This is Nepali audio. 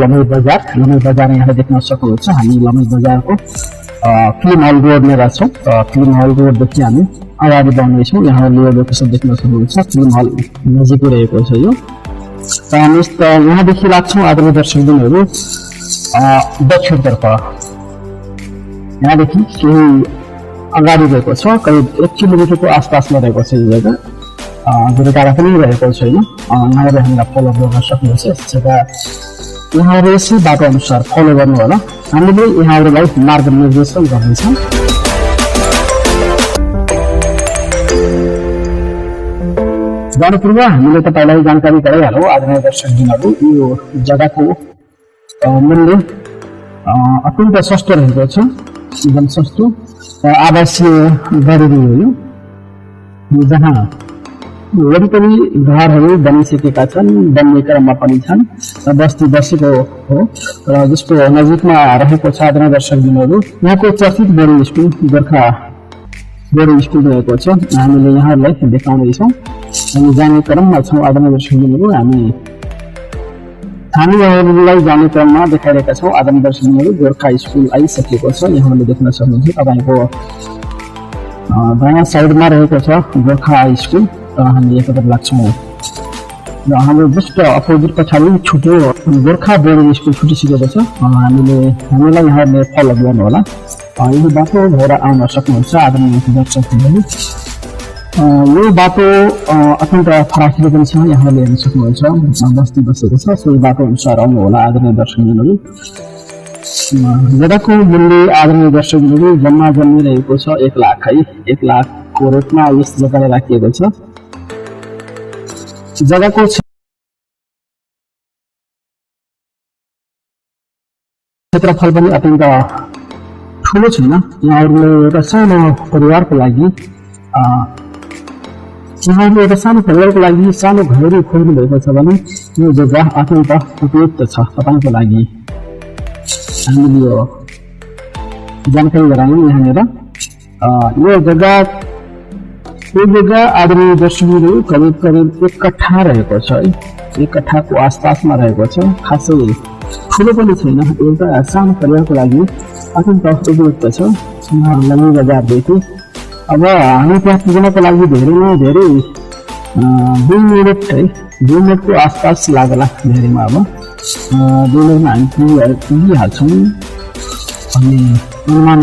लमै बजार यहाँ देख्न सक्नुहुन्छ। हामी लमै बजारको फिल्म हल रोडमा रहेछौँ। फिल्म हल रोडदेखि हामी अगाडि बढ्नेछौँ। यहाँले यो लोकेसन देख्न सक्नुहुन्छ। फिल्म हल नजिकै रहेको छ यो। हामी यहाँदेखि लाग्छौँ आदरणीय दर्शकबिनहरू दक्षिणतर्फ। यहाँदेखि केही अगाडि रहेको छ, करिब 1 किलोमिटरको आसपासमा रहेको छ यो जग्गा। धेरै टाढा पनि रहेको छैन। यहाँले हामीलाई फलो गर्न सक्नुहुन्छ। यस जग्गा यहाँहरू यसै बाटो अनुसार फलो गर्नु होला। हामीले यहाँहरूलाई मार्गनिर्देशन गर्नेछौँ। जानु पूर्व हामीले तपाईँलाई जानकारी गराइहालौँ आदरणीय दर्शकबिनहरू, यो जग्गाको मूल्य अत्यन्त सस्तो रहेको छ। एकदम सस्तो आवासीय गरेर हो जहाँ वरिपरि घरहरू बनिसकेका छन्, बन्ने क्रममा पनि छन्। बस्ती बसेको हो र जसको नजिकमा रहेको छ आदरणीय दर्शकबिनहरू यहाँको चर्चित boarding school Gorkha boarding school रहेको छ। हामीले यहाँहरूलाई देखाउनेछौँ। हामी जाने क्रममा छौँ आदरणीय दर्शकबिनहरू। हामीहरूलाई जाने क्रममा देखाइरहेका छौँ आदरणीय दर्शकबिनहरू। गोर्खा स्कुल आइसकेको छ। यहाँले देख्न सक्नुहुन्छ। तपाईँको दायाँ साइडमा रहेको छ गोर्खा हाई स्कुल र हामी एकतर्फ लाग्छौँ र हाम्रो जस्ट अपोजिट पछाडि छुट्यो गोर्खा बोर्डिङ स्कुल छुटिसकेको छ। हामीलाई यहाँले फलो गर्नु होला। यो बाटो भएर आउन सक्नुहुन्छ आदरणीय दर्शकबिनहरू। यो बाटो अत्यन्त फराकिलो पनि छ। यहाँले हेर्न सक्नुहुन्छ। बस्ती बसेको छ। सोही बाटो अनुसार आउनु होला आदरणीय दर्शकबिनहरू। जग्गाको मूल्य आदरणीय दर्शकबिनहरू जम्मा जन्मिरहेको छ 1 लाख है। 1 लाखको रेटमा यस जग्गालाई राखिएको छ। जग्गाको क्षेत्रफल पनि अत्यन्त ठुलो छैन। यहाँहरूले एउटा सानो परिवारको लागि सानो घरहरू खोज्नु भएको छ भने यो जग्गा अत्यन्त उपयुक्त छ तपाईँको लागि। हामीले यो जानकारी गरायौँ यहाँनिर। यो जग्गा आदरणीय दर्शकबिनहरू करिब 1 कट्ठा रहेको छ है। 1 कट्ठाको आसपासमा रहेको छ। खासै ठुलो पनि छैन। एउटा सानो परिवारको लागि अत्यन्त उपयुक्त छ। लमै बजारदेखि अब हामी त्यहाँ पुग्नको लागि धेरै 2 मिनट है, 2 मिनटको आसपास लाग्ला धेरैमा। अब 2 मिनटमा हामी पुगिहाल्छौँ भन्ने अनुमान